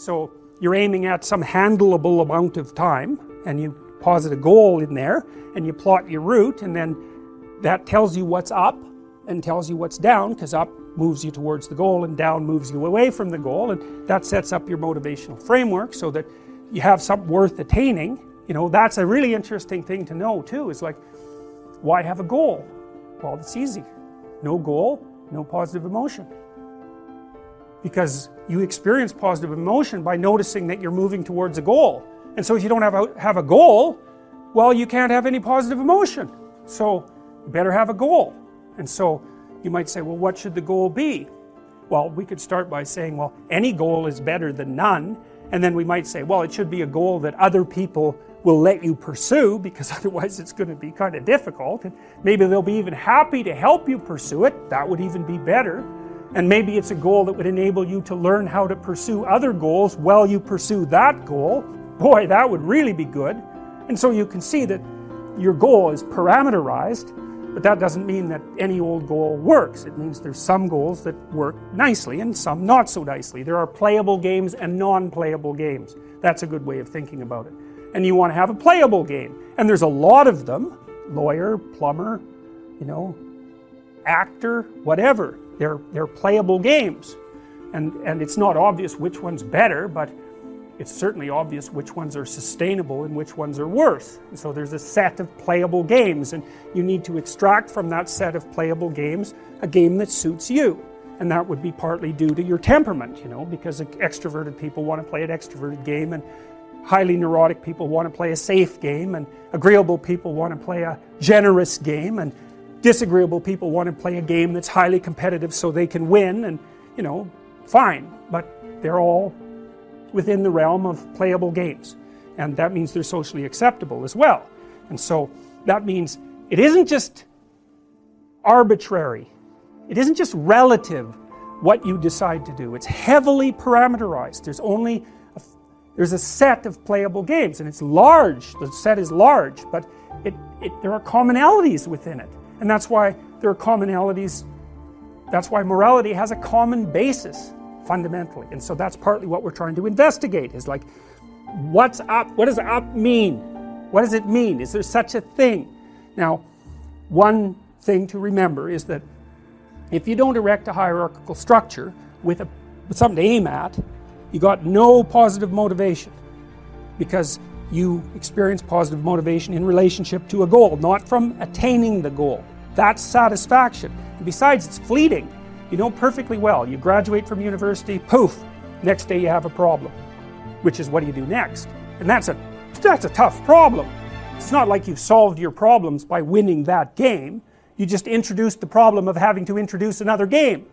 So you're aiming at some handleable amount of time, and you posit a goal in there, and you plot your route, and then that tells you what's up and tells you what's down, because up moves you towards the goal and down moves you away from the goal, and that sets up your motivational framework so that you have something worth attaining. You know, that's a really interesting thing to know too, is like, why have a goal? Well, it's easy. No goal, no positive emotion. Because you experience positive emotion by noticing that you're moving towards a goal. And so if you don't have a goal, well, you can't have any positive emotion. So you better have a goal. And so you might say, well, what should the goal be? Well, we could start by saying, well, any goal is better than none. And then we might say, well, it should be a goal that other people will let you pursue, because otherwise it's going to be kind of difficult. And maybe they'll be even happy to help you pursue it. That would even be better. And maybe it's a goal that would enable you to learn how to pursue other goals while you pursue that goal. Boy, that would really be good. And so you can see that your goal is parameterized, but that doesn't mean that any old goal works. It means there's some goals that work nicely and some not so nicely. There are playable games and non-playable games. That's a good way of thinking about it. And you want to have a playable game. And there's a lot of them. Lawyer, plumber, you know, actor, whatever. They're playable games. And it's not obvious which one's better, but it's certainly obvious which ones are sustainable and which ones are worse. And so there's a set of playable games, and you need to extract from that set of playable games a game that suits you. And that would be partly due to your temperament, you know, because extroverted people want to play an extroverted game, and highly neurotic people want to play a safe game, and agreeable people want to play a generous game, and disagreeable people want to play a game that's highly competitive so they can win, and, you know, fine. But they're all within the realm of playable games, and that means they're socially acceptable as well. And so that means it isn't just arbitrary, it isn't just relative what you decide to do. It's heavily parameterized. There's a set of playable games, and it's large. The set is large, but there are commonalities within it, and that's why there are commonalities. That's why morality has a common basis fundamentally. And so that's partly what we're trying to investigate, is like, what's up? What does up mean? What does it mean? Is there such a thing? Now, one thing to remember is that if you don't erect a hierarchical structure with something to aim at, you got no positive motivation, because you experience positive motivation in relationship to a goal, not from attaining the goal. That's satisfaction. And besides, it's fleeting. You know perfectly well, you graduate from university, poof, next day you have a problem, which is, what do you do next? And that's a tough problem. It's not like you've solved your problems by winning that game. You just introduced the problem of having to introduce another game.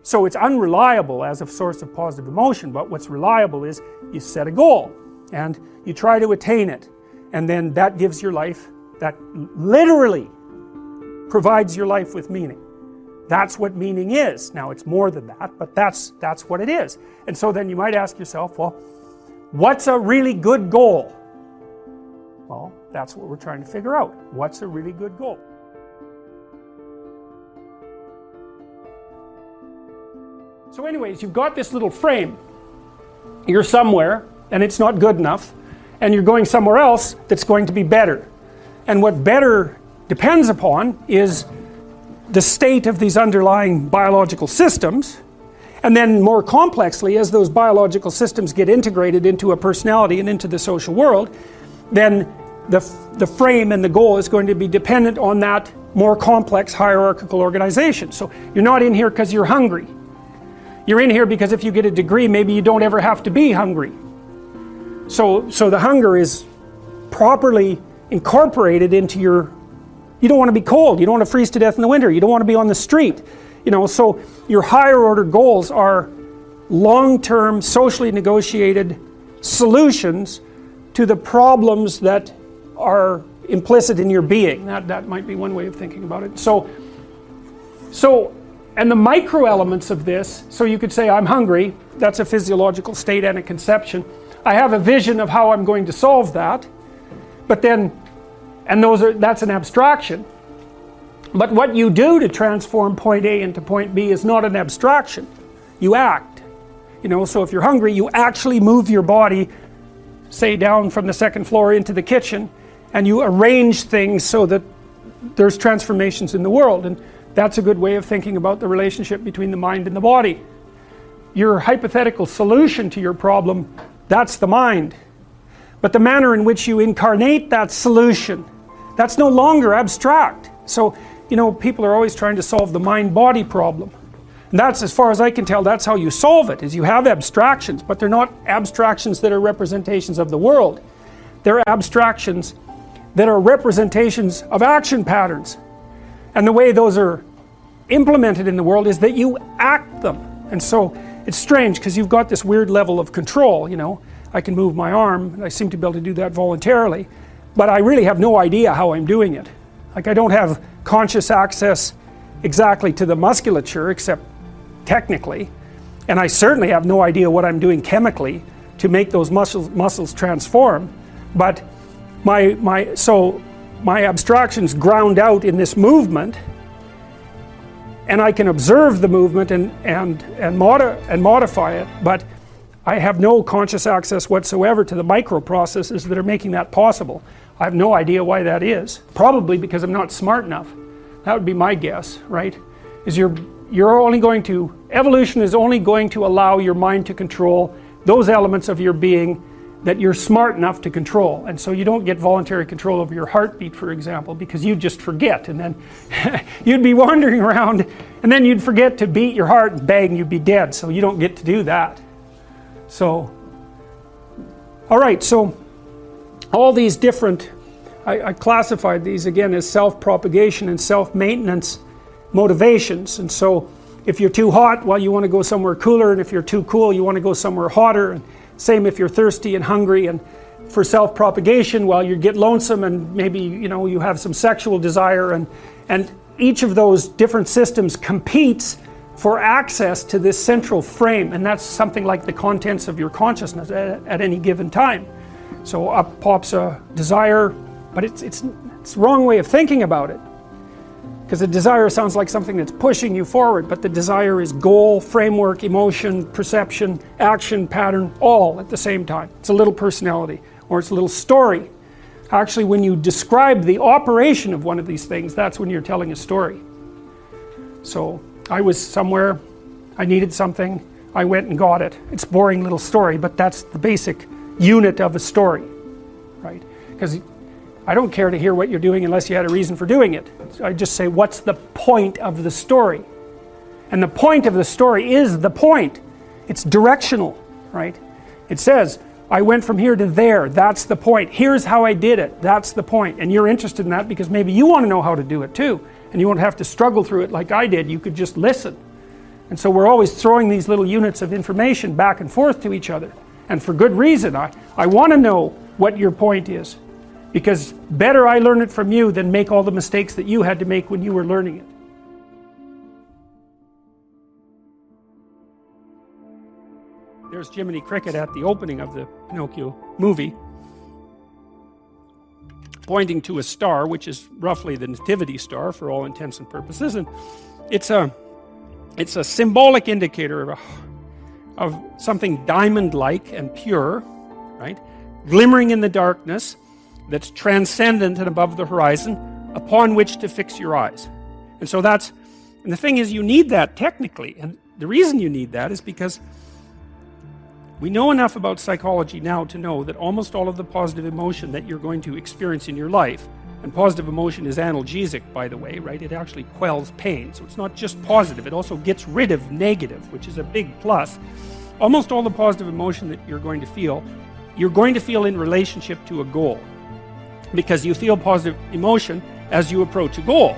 So it's unreliable as a source of positive emotion, but what's reliable is you set a goal and you try to attain it, and then that gives your life, that literally provides your life with meaning. That's what meaning is. Now, it's more than that, but that's what it is. And so then you might ask yourself, well, what's a really good goal? Well, that's what we're trying to figure out. What's a really good goal? So anyways, you've got this little frame. You're somewhere, and it's not good enough, and you're going somewhere else that's going to be better. And what better depends upon is the state of these underlying biological systems, and then more complexly, as those biological systems get integrated into a personality and into the social world, then the frame and the goal is going to be dependent on that more complex hierarchical organization. So you're not in here because you're hungry. You're in here because if you get a degree, maybe you don't ever have to be hungry. So the hunger is properly incorporated into your. You don't want to be cold. You don't want to freeze to death in the winter. You don't want to be on the street. You know, so your higher order goals are long-term, socially negotiated solutions to the problems that are implicit in your being. That might be one way of thinking about it. So and the micro elements of this, so you could say, I'm hungry. That's a physiological state and a conception. I have a vision of how I'm going to solve that. But then, and that's an abstraction. But what you do to transform point A into point B is not an abstraction. You act. You know, so if you're hungry, you actually move your body, say down from the second floor into the kitchen, and you arrange things so that there's transformations in the world. And that's a good way of thinking about the relationship between the mind and the body. Your hypothetical solution to your problem, that's the mind. But the manner in which you incarnate that solution, that's no longer abstract. So, you know, people are always trying to solve the mind-body problem. And that's, as far as I can tell, that's how you solve it, is you have abstractions, but they're not abstractions that are representations of the world. They're abstractions that are representations of action patterns. And the way those are implemented in the world is that you act them. And so it's strange because you've got this weird level of control, you know. I can move my arm, and I seem to be able to do that voluntarily, but I really have no idea how I'm doing it. Like, I don't have conscious access exactly to the musculature, except technically, and I certainly have no idea what I'm doing chemically to make those muscles transform. But my abstractions ground out in this movement, and I can observe the movement and modify it, but I have no conscious access whatsoever to the microprocesses that are making that possible. I have no idea why that is. Probably because I'm not smart enough. That would be my guess, right? Is you're only going to, evolution is only going to allow your mind to control those elements of your being that you're smart enough to control. And so you don't get voluntary control over your heartbeat, for example, because you just forget, and then you'd be wandering around, and then you'd forget to beat your heart, and bang, you'd be dead. So you don't get to do that. So, all right, so all these different, I classified these again as self-propagation and self-maintenance motivations. And so if you're too hot, well, you want to go somewhere cooler, and if you're too cool, you want to go somewhere hotter. And same if you're thirsty and hungry. And for self-propagation, well, you get lonesome, and maybe, you know, you have some sexual desire, and each of those different systems competes for access to this central frame, and that's something like the contents of your consciousness at any given time. So up pops a desire, but it's the wrong way of thinking about it, because a desire sounds like something that's pushing you forward, but the desire is goal, framework, emotion, perception, action, pattern, all at the same time. It's a little personality, or it's a little story. Actually, when you describe the operation of one of these things, that's when you're telling a story. So I was somewhere, I needed something, I went and got it. It's a boring little story, but that's the basic unit of a story, right? Because I don't care to hear what you're doing unless you had a reason for doing it. I just say, what's the point of the story? And the point of the story is the point. It's directional, right? It says, I went from here to there, that's the point. Here's how I did it, that's the point. And you're interested in that because maybe you want to know how to do it too. And you won't have to struggle through it like I did. You could just listen. And so we're always throwing these little units of information back and forth to each other. And for good reason. I want to know what your point is. Because better I learn it from you than make all the mistakes that you had to make when you were learning it. There's Jiminy Cricket at the opening of the Pinocchio movie, pointing to a star, which is roughly the nativity star for all intents and purposes, and it's a symbolic indicator of something diamond-like and pure, right, glimmering in the darkness, that's transcendent and above the horizon, upon which to fix your eyes. And so and the thing is, you need that technically, and the reason you need that is because we know enough about psychology now to know that almost all of the positive emotion that you're going to experience in your life, and positive emotion is analgesic, by the way, right? It actually quells pain. So it's not just positive, it also gets rid of negative, which is a big plus. Almost all the positive emotion that you're going to feel in relationship to a goal. Because you feel positive emotion as you approach a goal.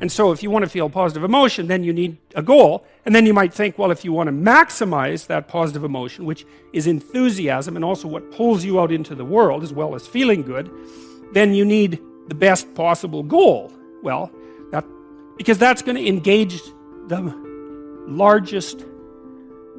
And so if you want to feel positive emotion, then you need a goal. And then you might think, well, if you want to maximize that positive emotion, which is enthusiasm and also what pulls you out into the world as well as feeling good, then you need the best possible goal. Well, because that's going to engage the largest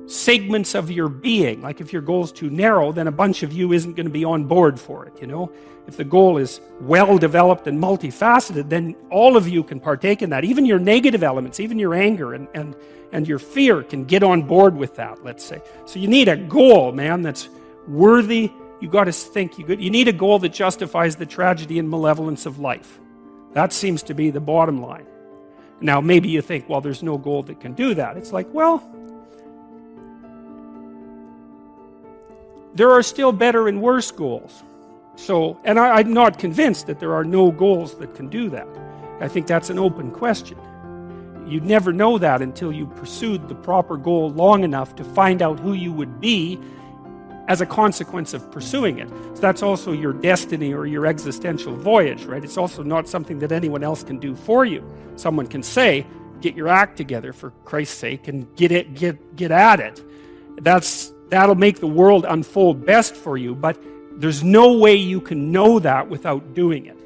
segments of your being. Like if your goal is too narrow, then a bunch of you isn't going to be on board for it, you know. If the goal is well developed and multifaceted, then all of you can partake in that. Even your negative elements, even your anger and your fear can get on board with that, let's say. So you need a goal, man, that's worthy. You got to think, you need a goal that justifies the tragedy and malevolence of life. That seems to be the bottom line. Now, maybe you think, well, there's no goal that can do that. It's like, well, there are still better and worse goals. So, and I'm not convinced that there are no goals that can do that. I think that's an open question. You'd never know that until you pursued the proper goal long enough to find out who you would be as a consequence of pursuing it. So that's also your destiny or your existential voyage, right? It's also not something that anyone else can do for you. Someone can say, get your act together for Christ's sake and get at it. That'll make the world unfold best for you, but there's no way you can know that without doing it.